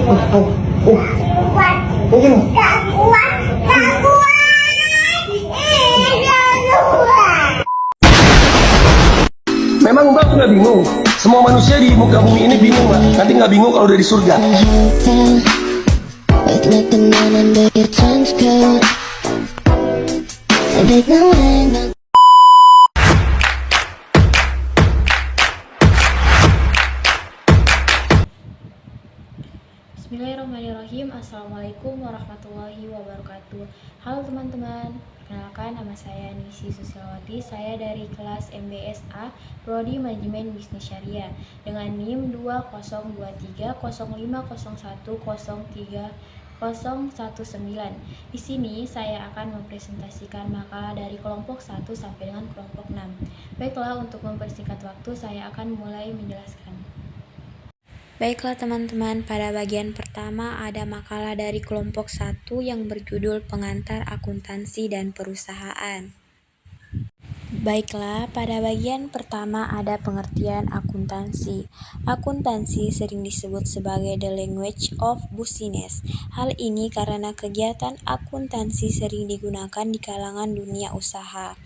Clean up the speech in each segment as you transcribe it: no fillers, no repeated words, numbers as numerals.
Kuat. Mungkin. Gak kuat. Gak kuat. Memang Mbak nggak bingung? Semua manusia di muka bumi ini bingung Mbak. Nanti nggak bingung kalau udah di surga. Bismillahirrahmanirrahim. Assalamualaikum warahmatullahi wabarakatuh. Halo teman-teman, perkenalkan nama saya Nisi Susilawati. Saya dari kelas MBSA Prodi Manajemen Bisnis Syariah dengan NIM 2023010309. Di sini saya akan mempresentasikan makalah dari kelompok 1 sampai dengan kelompok 6. Baiklah, untuk mempersingkat waktu saya akan mulai menjelaskan. Baiklah teman-teman, pada bagian pertama ada makalah dari kelompok 1 yang berjudul Pengantar Akuntansi dan Perusahaan. Baiklah, pada bagian pertama ada pengertian akuntansi. Akuntansi sering disebut sebagai the language of business. Hal ini karena kegiatan akuntansi sering digunakan di kalangan dunia usaha.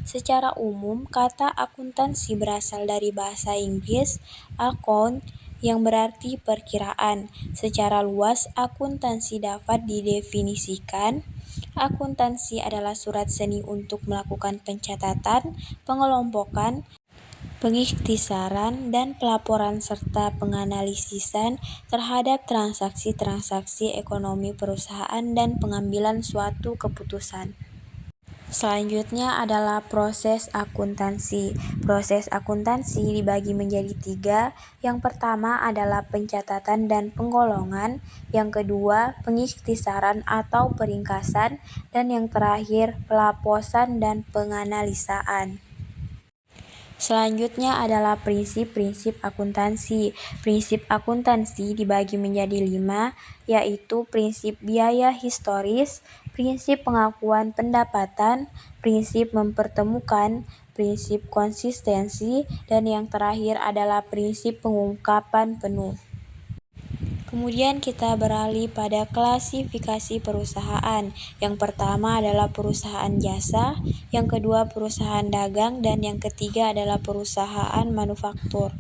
Secara umum, kata akuntansi berasal dari bahasa Inggris account, yang berarti perkiraan. Secara luas, akuntansi dapat didefinisikan. Akuntansi adalah surat seni untuk melakukan pencatatan, pengelompokan, pengikhtisaran, dan pelaporan serta penganalisisan terhadap transaksi-transaksi ekonomi perusahaan dan pengambilan suatu keputusan. Selanjutnya adalah proses akuntansi. Proses akuntansi dibagi menjadi 3. Yang pertama adalah pencatatan dan penggolongan, yang kedua pengikhtisaran atau peringkasan, dan yang terakhir pelaposan dan penganalisaan. Selanjutnya adalah prinsip-prinsip akuntansi. Prinsip akuntansi dibagi menjadi 5, yaitu prinsip biaya historis, prinsip pengakuan pendapatan, prinsip mempertemukan, prinsip konsistensi, dan yang terakhir adalah prinsip pengungkapan penuh. Kemudian kita beralih pada klasifikasi perusahaan. Yang pertama adalah perusahaan jasa, yang kedua perusahaan dagang, dan yang ketiga adalah perusahaan manufaktur.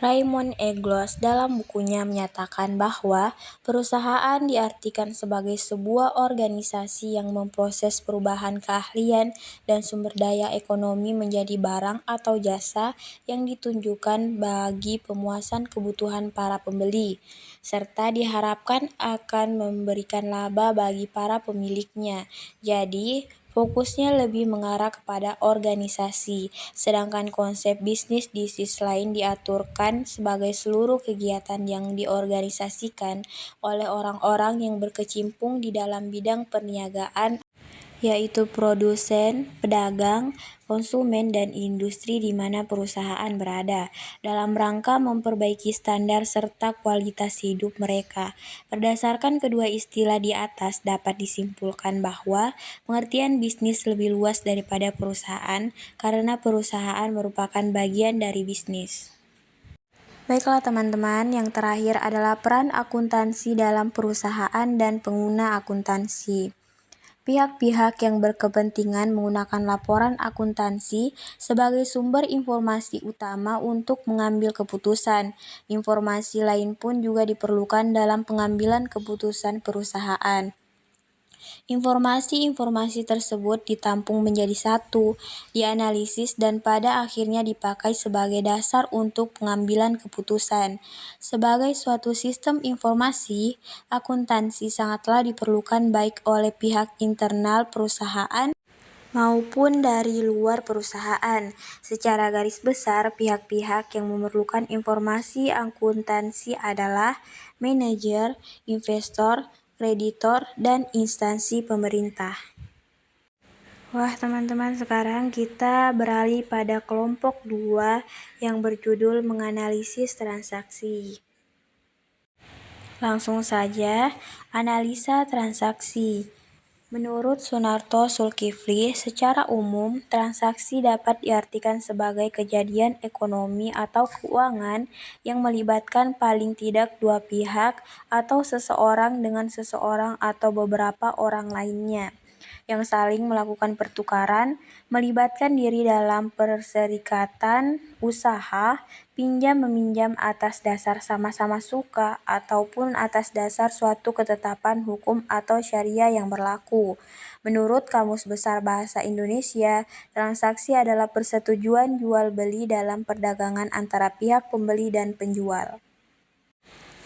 Raymond Eglos dalam bukunya menyatakan bahwa perusahaan diartikan sebagai sebuah organisasi yang memproses perubahan keahlian dan sumber daya ekonomi menjadi barang atau jasa yang ditunjukkan bagi pemuasan kebutuhan para pembeli, serta diharapkan akan memberikan laba bagi para pemiliknya. Jadi, fokusnya lebih mengarah kepada organisasi, sedangkan konsep bisnis di sisi lain diaturkan sebagai seluruh kegiatan yang diorganisasikan oleh orang-orang yang berkecimpung di dalam bidang perniagaan, yaitu produsen, pedagang, konsumen, dan industri di mana perusahaan berada, dalam rangka memperbaiki standar serta kualitas hidup mereka. Berdasarkan kedua istilah di atas, dapat disimpulkan bahwa pengertian bisnis lebih luas daripada perusahaan, karena perusahaan merupakan bagian dari bisnis. Baiklah teman-teman, yang terakhir adalah peran akuntansi dalam perusahaan dan pengguna akuntansi. Pihak-pihak yang berkepentingan menggunakan laporan akuntansi sebagai sumber informasi utama untuk mengambil keputusan. Informasi lain pun juga diperlukan dalam pengambilan keputusan perusahaan. Informasi-informasi tersebut ditampung menjadi satu, dianalisis, dan pada akhirnya dipakai sebagai dasar untuk pengambilan keputusan. Sebagai suatu sistem informasi, akuntansi sangatlah diperlukan baik oleh pihak internal perusahaan maupun dari luar perusahaan. Secara garis besar, pihak-pihak yang memerlukan informasi akuntansi adalah manajer, investor, kreditor, dan instansi pemerintah. Wah teman-teman, sekarang kita beralih pada kelompok 2 yang berjudul menganalisis transaksi. Langsung saja, analisa transaksi. Menurut Sunarto Zulkifli, secara umum, transaksi dapat diartikan sebagai kejadian ekonomi atau keuangan yang melibatkan paling tidak dua pihak atau seseorang dengan seseorang atau beberapa orang lainnya yang saling melakukan pertukaran, melibatkan diri dalam perserikatan usaha, pinjam-meminjam atas dasar sama-sama suka, ataupun atas dasar suatu ketetapan hukum atau syariah yang berlaku. Menurut Kamus Besar Bahasa Indonesia, transaksi adalah persetujuan jual-beli dalam perdagangan antara pihak pembeli dan penjual.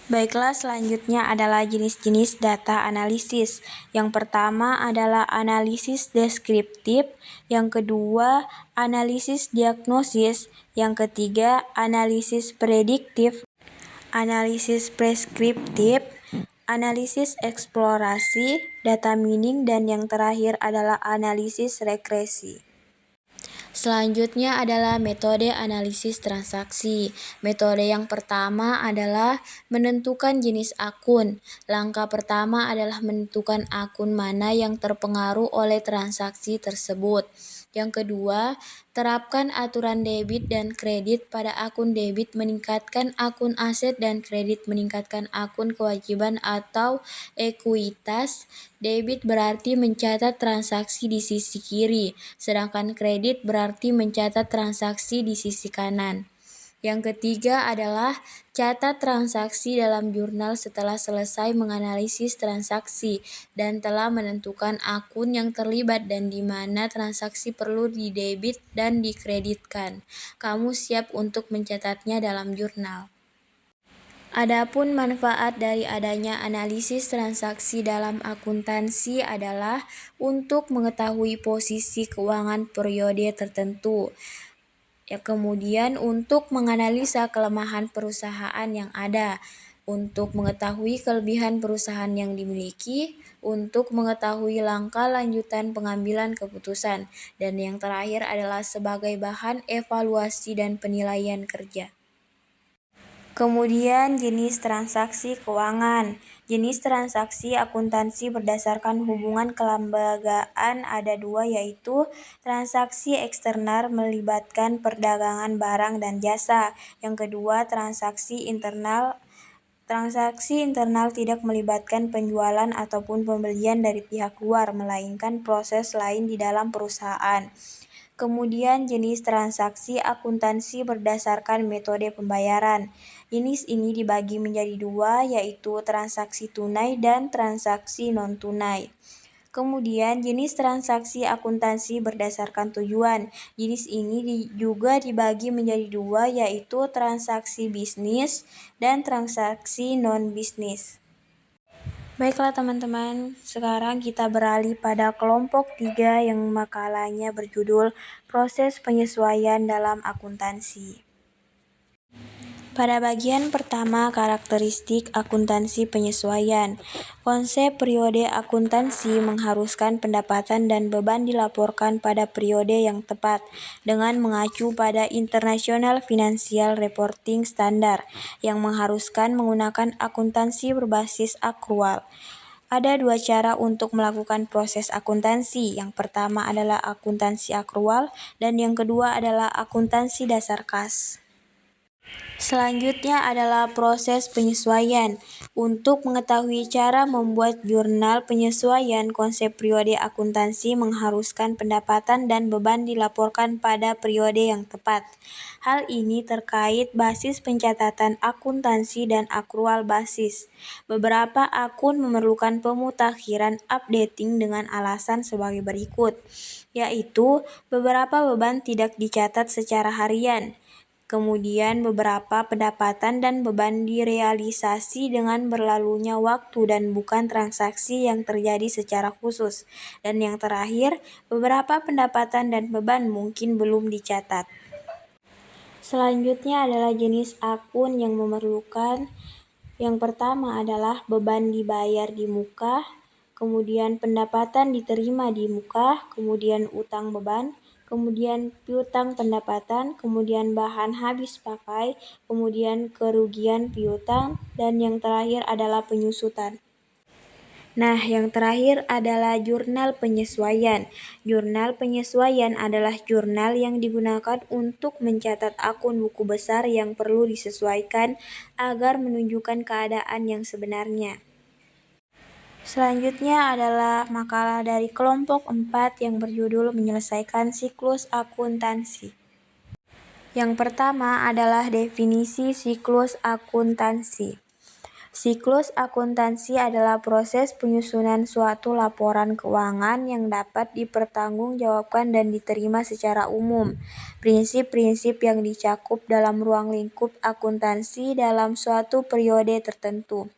Baiklah, selanjutnya adalah jenis-jenis data analisis. Yang pertama adalah analisis deskriptif, yang kedua analisis diagnosis, yang ketiga analisis prediktif, analisis preskriptif, analisis eksplorasi, data mining, dan yang terakhir adalah analisis regresi. Selanjutnya adalah metode analisis transaksi. Metode yang pertama adalah menentukan jenis akun. Langkah pertama adalah menentukan akun mana yang terpengaruh oleh transaksi tersebut. Yang kedua, terapkan aturan debit dan kredit pada akun debit meningkatkan akun aset dan kredit meningkatkan akun kewajiban atau ekuitas. Debit berarti mencatat transaksi di sisi kiri, sedangkan kredit berarti mencatat transaksi di sisi kanan. Yang ketiga adalah catat transaksi dalam jurnal setelah selesai menganalisis transaksi dan telah menentukan akun yang terlibat dan di mana transaksi perlu didebit dan dikreditkan. Kamu siap untuk mencatatnya dalam jurnal. Adapun manfaat dari adanya analisis transaksi dalam akuntansi adalah untuk mengetahui posisi keuangan periode tertentu. Kemudian untuk menganalisa kelemahan perusahaan yang ada, untuk mengetahui kelebihan perusahaan yang dimiliki, untuk mengetahui langkah lanjutan pengambilan keputusan, dan yang terakhir adalah sebagai bahan evaluasi dan penilaian kerja. Kemudian jenis transaksi keuangan. Jenis transaksi akuntansi berdasarkan hubungan kelembagaan ada dua, yaitu transaksi eksternal melibatkan perdagangan barang dan jasa. Yang kedua, transaksi internal. Transaksi internal tidak melibatkan penjualan ataupun pembelian dari pihak luar, melainkan proses lain di dalam perusahaan. Kemudian jenis transaksi akuntansi berdasarkan metode pembayaran. Jenis ini dibagi menjadi dua, yaitu transaksi tunai dan transaksi non-tunai. Kemudian jenis transaksi akuntansi berdasarkan tujuan. Jenis ini juga dibagi menjadi dua, yaitu transaksi bisnis dan transaksi non-bisnis. Baiklah teman-teman, sekarang kita beralih pada kelompok 3 yang makalahnya berjudul Proses Penyesuaian dalam Akuntansi. Pada bagian pertama, karakteristik akuntansi penyesuaian. Konsep periode akuntansi mengharuskan pendapatan dan beban dilaporkan pada periode yang tepat dengan mengacu pada International Financial Reporting Standard yang mengharuskan menggunakan akuntansi berbasis akrual. Ada dua cara untuk melakukan proses akuntansi. Yang pertama adalah akuntansi akrual dan yang kedua adalah akuntansi dasar kas. Selanjutnya adalah proses penyesuaian. Untuk mengetahui cara membuat jurnal penyesuaian, konsep periode akuntansi mengharuskan pendapatan dan beban dilaporkan pada periode yang tepat. Hal ini terkait basis pencatatan akuntansi dan akrual basis. Beberapa akun memerlukan pemutakhiran updating dengan alasan sebagai berikut, yaitu beberapa beban tidak dicatat secara harian. Kemudian beberapa pendapatan dan beban direalisasi dengan berlalunya waktu dan bukan transaksi yang terjadi secara khusus. Dan yang terakhir, beberapa pendapatan dan beban mungkin belum dicatat. Selanjutnya adalah jenis akun yang memerlukan. Yang pertama adalah beban dibayar di muka, kemudian pendapatan diterima di muka, kemudian utang beban, kemudian piutang pendapatan, kemudian bahan habis pakai, kemudian kerugian piutang, dan yang terakhir adalah penyusutan. Nah, yang terakhir adalah jurnal penyesuaian. Jurnal penyesuaian adalah jurnal yang digunakan untuk mencatat akun buku besar yang perlu disesuaikan agar menunjukkan keadaan yang sebenarnya. Selanjutnya adalah makalah dari kelompok 4 yang berjudul menyelesaikan siklus akuntansi. Yang pertama adalah definisi siklus akuntansi. Siklus akuntansi adalah proses penyusunan suatu laporan keuangan yang dapat dipertanggungjawabkan dan diterima secara umum. Prinsip-prinsip yang dicakup dalam ruang lingkup akuntansi dalam suatu periode tertentu.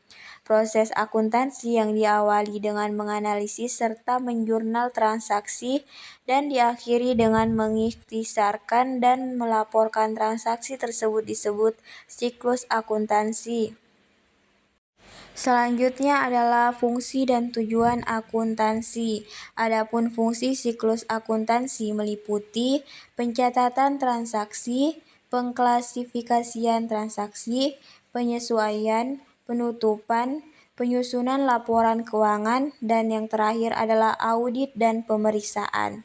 Proses akuntansi yang diawali dengan menganalisis serta menjurnal transaksi dan diakhiri dengan mengikhtisarkan dan melaporkan transaksi tersebut disebut siklus akuntansi. Selanjutnya adalah fungsi dan tujuan akuntansi. Adapun fungsi siklus akuntansi meliputi pencatatan transaksi, pengklasifikasian transaksi, penyesuaian, penutupan, penyusunan laporan keuangan, dan yang terakhir adalah audit dan pemeriksaan.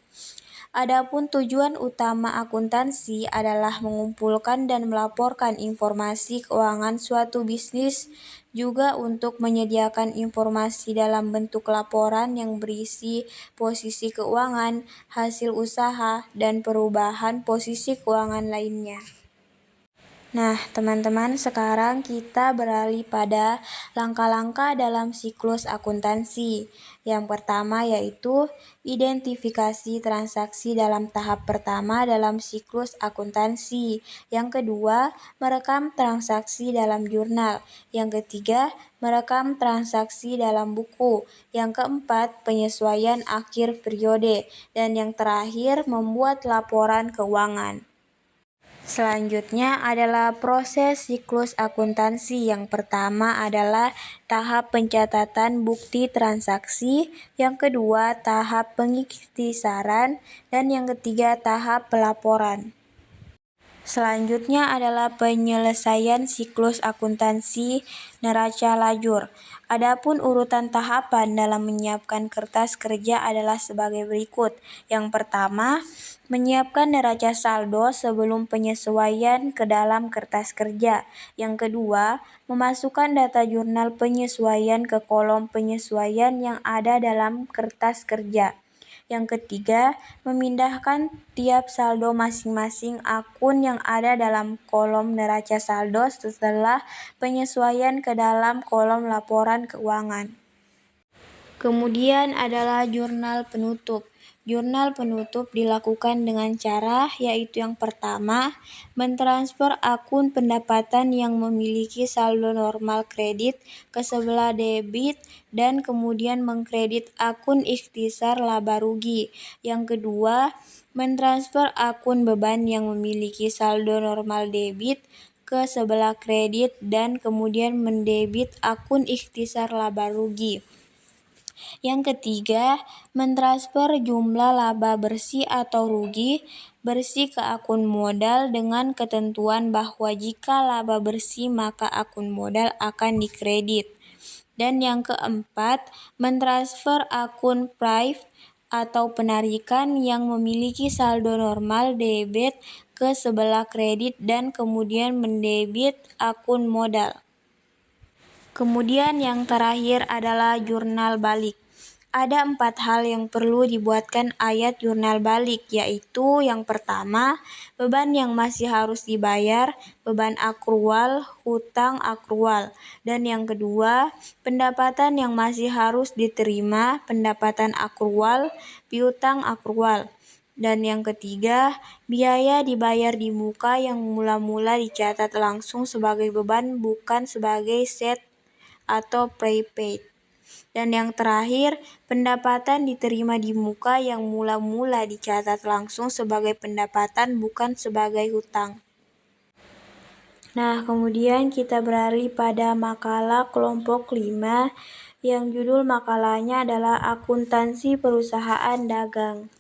Adapun tujuan utama akuntansi adalah mengumpulkan dan melaporkan informasi keuangan suatu bisnis, juga untuk menyediakan informasi dalam bentuk laporan yang berisi posisi keuangan, hasil usaha, dan perubahan posisi keuangan lainnya. Nah, teman-teman, sekarang kita beralih pada langkah-langkah dalam siklus akuntansi. Yang pertama yaitu identifikasi transaksi dalam tahap pertama dalam siklus akuntansi. Yang kedua, merekam transaksi dalam jurnal. Yang ketiga, merekam transaksi dalam buku. Yang keempat, penyesuaian akhir periode. Dan yang terakhir, membuat laporan keuangan. Selanjutnya adalah proses siklus akuntansi. Yang pertama adalah tahap pencatatan bukti transaksi, yang kedua tahap pengikhtisaran, dan yang ketiga tahap pelaporan. Selanjutnya adalah penyelesaian siklus akuntansi neraca lajur. Adapun urutan tahapan dalam menyiapkan kertas kerja adalah sebagai berikut. Yang pertama, menyiapkan neraca saldo sebelum penyesuaian ke dalam kertas kerja. Yang kedua, memasukkan data jurnal penyesuaian ke kolom penyesuaian yang ada dalam kertas kerja. Yang ketiga, memindahkan tiap saldo masing-masing akun yang ada dalam kolom neraca saldo setelah penyesuaian ke dalam kolom laporan keuangan. Kemudian adalah jurnal penutup. Jurnal penutup dilakukan dengan cara yaitu yang pertama, mentransfer akun pendapatan yang memiliki saldo normal kredit ke sebelah debit dan kemudian mengkredit akun ikhtisar laba rugi. Yang kedua, mentransfer akun beban yang memiliki saldo normal debit ke sebelah kredit dan kemudian mendebit akun ikhtisar laba rugi. Yang ketiga, mentransfer jumlah laba bersih atau rugi bersih ke akun modal dengan ketentuan bahwa jika laba bersih maka akun modal akan dikredit. Dan yang keempat, mentransfer akun prive atau penarikan yang memiliki saldo normal debit ke sebelah kredit dan kemudian mendebit akun modal. Kemudian yang terakhir adalah jurnal balik. Ada 4 hal yang perlu dibuatkan ayat jurnal balik, yaitu yang pertama, beban yang masih harus dibayar, beban akrual, hutang akrual. Dan yang kedua, pendapatan yang masih harus diterima, pendapatan akrual, piutang akrual. Dan yang ketiga, biaya dibayar di muka yang mula-mula dicatat langsung sebagai beban bukan sebagai set atau prepaid. Dan yang terakhir, pendapatan diterima di muka yang mula-mula dicatat langsung sebagai pendapatan bukan sebagai hutang. Nah, kemudian kita beralih pada makalah kelompok 5 yang judul makalahnya adalah akuntansi perusahaan dagang.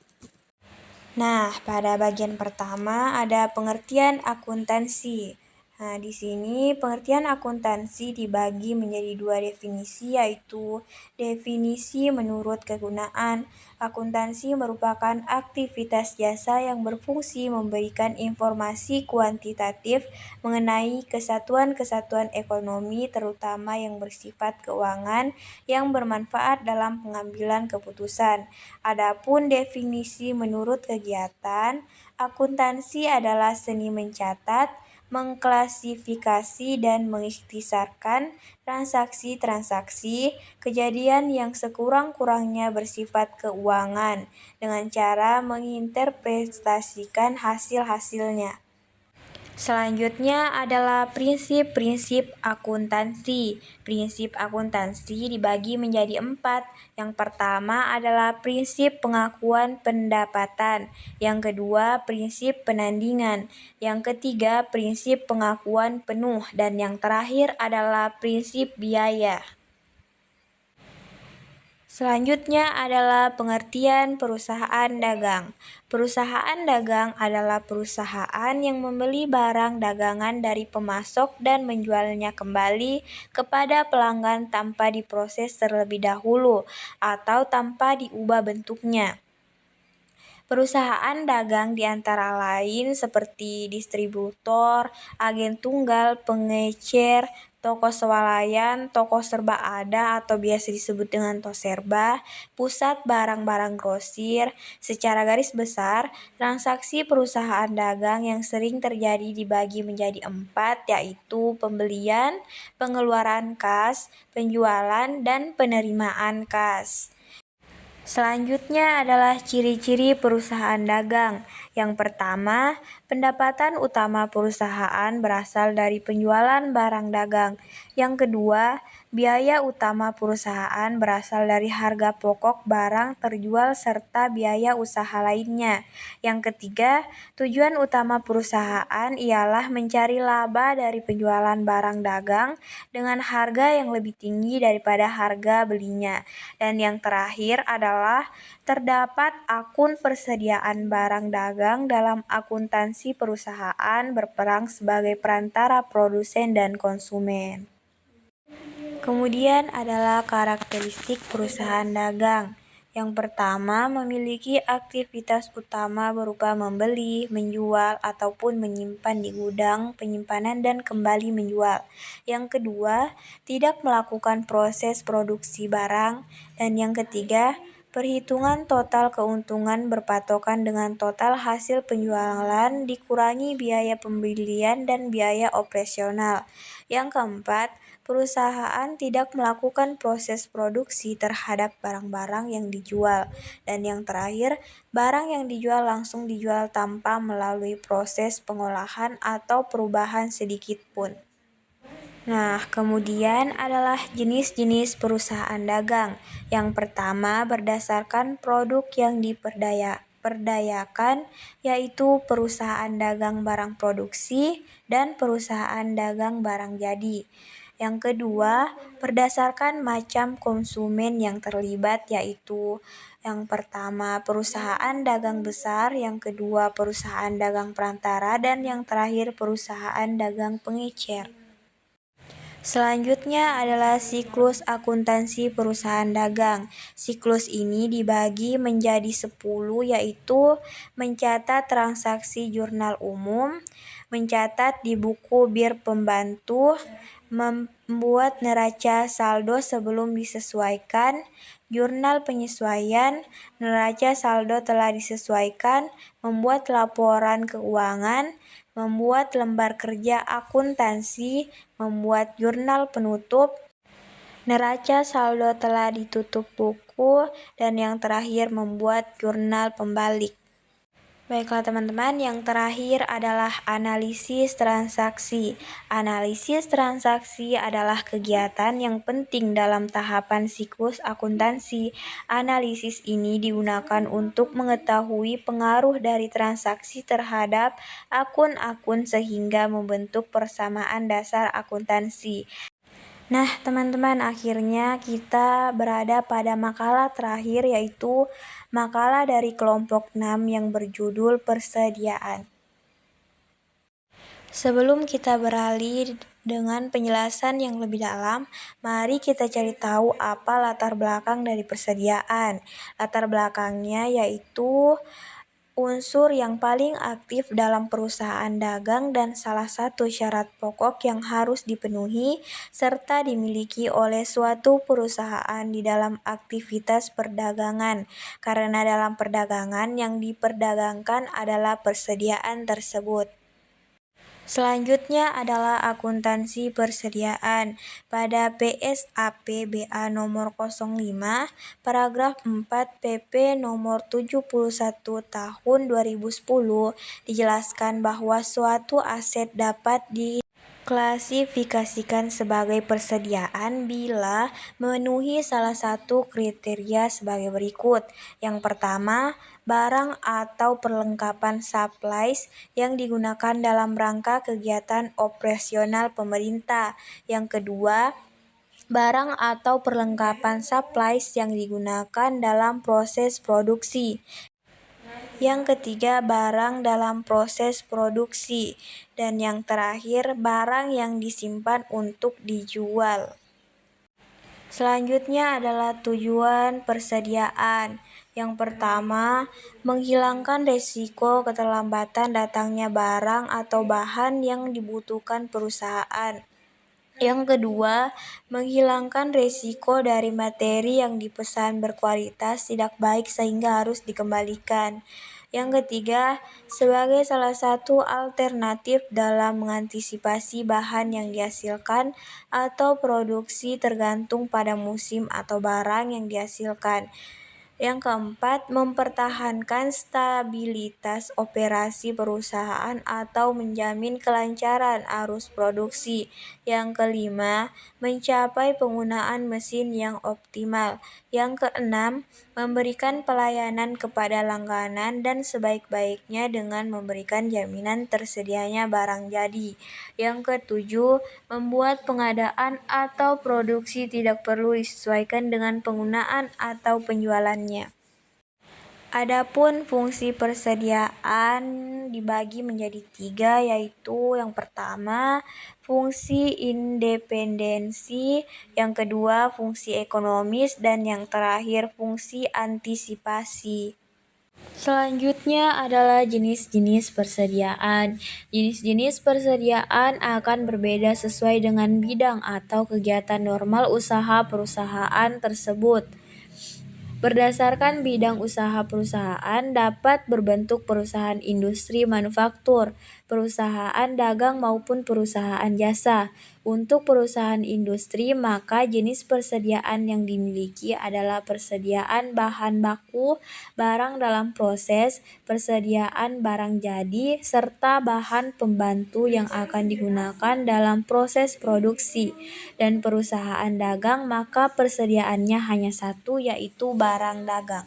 Nah, pada bagian pertama ada pengertian akuntansi. Nah, di sini pengertian akuntansi dibagi menjadi dua definisi, yaitu definisi menurut kegunaan. Akuntansi merupakan aktivitas jasa yang berfungsi memberikan informasi kuantitatif mengenai kesatuan-kesatuan ekonomi, terutama yang bersifat keuangan yang bermanfaat dalam pengambilan keputusan. Adapun definisi menurut kegiatan, akuntansi adalah seni mencatat, mengklasifikasi dan mengikhtisarkan transaksi-transaksi kejadian yang sekurang-kurangnya bersifat keuangan dengan cara menginterpretasikan hasil-hasilnya. Selanjutnya adalah prinsip-prinsip akuntansi. Prinsip akuntansi dibagi menjadi 4. Yang pertama adalah prinsip pengakuan pendapatan. Yang kedua, prinsip penandingan. Yang ketiga, prinsip pengakuan penuh. Dan yang terakhir adalah prinsip biaya. Selanjutnya adalah pengertian perusahaan dagang. Perusahaan dagang adalah perusahaan yang membeli barang dagangan dari pemasok dan menjualnya kembali kepada pelanggan tanpa diproses terlebih dahulu atau tanpa diubah bentuknya. Perusahaan dagang diantara lain seperti distributor, agen tunggal, pengecer, toko swalayan, toko serba ada atau biasa disebut dengan toserba, pusat barang-barang grosir. Secara garis besar, transaksi perusahaan dagang yang sering terjadi dibagi menjadi 4, yaitu pembelian, pengeluaran kas, penjualan, dan penerimaan kas. Selanjutnya adalah ciri-ciri perusahaan dagang. Yang pertama, pendapatan utama perusahaan berasal dari penjualan barang dagang. Yang kedua, biaya utama perusahaan berasal dari harga pokok barang terjual serta biaya usaha lainnya. Yang ketiga, tujuan utama perusahaan ialah mencari laba dari penjualan barang dagang dengan harga yang lebih tinggi daripada harga belinya. Dan yang terakhir adalah terdapat akun persediaan barang dagang dalam akuntansi perusahaan berperan sebagai perantara produsen dan konsumen. Kemudian adalah karakteristik perusahaan dagang. Yang pertama, memiliki aktivitas utama berupa membeli, menjual, ataupun menyimpan di gudang penyimpanan dan kembali menjual. Yang kedua, tidak melakukan proses produksi barang. Dan yang ketiga, perhitungan total keuntungan berpatokan dengan total hasil penjualan dikurangi biaya pembelian dan biaya operasional. Yang keempat, perusahaan tidak melakukan proses produksi terhadap barang-barang yang dijual. Dan yang terakhir, barang yang dijual langsung dijual tanpa melalui proses pengolahan atau perubahan sedikit pun. Nah, kemudian adalah jenis-jenis perusahaan dagang. Yang pertama, berdasarkan produk yang diperdayakan, yaitu perusahaan dagang barang produksi dan perusahaan dagang barang jadi. Yang kedua, berdasarkan macam konsumen yang terlibat, yaitu yang pertama perusahaan dagang besar, yang kedua perusahaan dagang perantara, dan yang terakhir perusahaan dagang pengecer. Selanjutnya adalah siklus akuntansi perusahaan dagang. Siklus ini dibagi menjadi 10, yaitu mencatat transaksi jurnal umum, mencatat di buku bir pembantu, membuat neraca saldo sebelum disesuaikan, jurnal penyesuaian, neraca saldo telah disesuaikan, membuat laporan keuangan, membuat lembar kerja akuntansi, membuat jurnal penutup, neraca saldo telah ditutup buku, dan yang terakhir membuat jurnal pembalik. Baiklah teman-teman, yang terakhir adalah analisis transaksi. Analisis transaksi adalah kegiatan yang penting dalam tahapan siklus akuntansi. Analisis ini digunakan untuk mengetahui pengaruh dari transaksi terhadap akun-akun sehingga membentuk persamaan dasar akuntansi. Nah, teman-teman, akhirnya kita berada pada makalah terakhir, yaitu makalah dari kelompok 6 yang berjudul persediaan. Sebelum kita beralih dengan penjelasan yang lebih dalam, mari kita cari tahu apa latar belakang dari persediaan. Latar belakangnya yaitu unsur yang paling aktif dalam perusahaan dagang dan salah satu syarat pokok yang harus dipenuhi serta dimiliki oleh suatu perusahaan di dalam aktivitas perdagangan. Karena dalam perdagangan yang diperdagangkan adalah persediaan tersebut. Selanjutnya adalah akuntansi persediaan. Pada PSAP BA nomor 05, paragraf 4 PP nomor 71 tahun 2010 dijelaskan bahwa suatu aset dapat diklasifikasikan sebagai persediaan bila memenuhi salah satu kriteria sebagai berikut. Yang pertama, barang atau perlengkapan supplies yang digunakan dalam rangka kegiatan operasional pemerintah. Yang kedua, barang atau perlengkapan supplies yang digunakan dalam proses produksi. Yang ketiga, barang dalam proses produksi. Dan yang terakhir, barang yang disimpan untuk dijual. Selanjutnya adalah tujuan persediaan. Yang pertama, menghilangkan risiko keterlambatan datangnya barang atau bahan yang dibutuhkan perusahaan. Yang kedua, menghilangkan risiko dari materi yang dipesan berkualitas tidak baik sehingga harus dikembalikan. Yang ketiga, sebagai salah satu alternatif dalam mengantisipasi bahan yang dihasilkan atau produksi tergantung pada musim atau barang yang dihasilkan. Yang keempat, mempertahankan stabilitas operasi perusahaan atau menjamin kelancaran arus produksi. Yang kelima, mencapai penggunaan mesin yang optimal. Yang keenam, memberikan pelayanan kepada langganan dan sebaik-baiknya dengan memberikan jaminan tersedianya barang jadi. Yang ketujuh, membuat pengadaan atau produksi tidak perlu disesuaikan dengan penggunaan atau penjualannya. Adapun fungsi persediaan dibagi menjadi 3, yaitu yang pertama, fungsi independensi, yang kedua, fungsi ekonomis, dan yang terakhir, fungsi antisipasi. Selanjutnya adalah jenis-jenis persediaan. Jenis-jenis persediaan akan berbeda sesuai dengan bidang atau kegiatan normal usaha perusahaan tersebut. Berdasarkan bidang usaha perusahaan dapat berbentuk perusahaan industri manufaktur, perusahaan dagang maupun perusahaan jasa. Untuk perusahaan industri, maka jenis persediaan yang dimiliki adalah persediaan bahan baku, barang dalam proses, persediaan barang jadi, serta bahan pembantu yang akan digunakan dalam proses produksi. Dan perusahaan dagang, maka persediaannya hanya satu, yaitu barang dagang.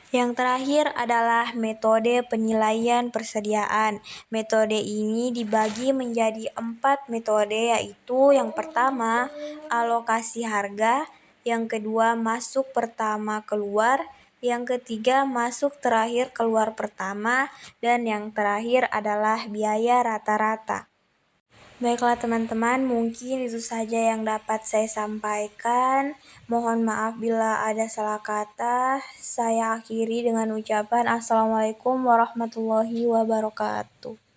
Yang terakhir adalah metode penilaian persediaan. Metode ini dibagi menjadi 4 metode, yaitu yang pertama, alokasi harga, yang kedua, masuk pertama keluar, yang ketiga, masuk terakhir keluar pertama, dan yang terakhir adalah biaya rata-rata. Baiklah teman-teman, mungkin itu saja yang dapat saya sampaikan. Mohon maaf bila ada salah kata. Saya akhiri dengan ucapan Assalamualaikum warahmatullahi wabarakatuh.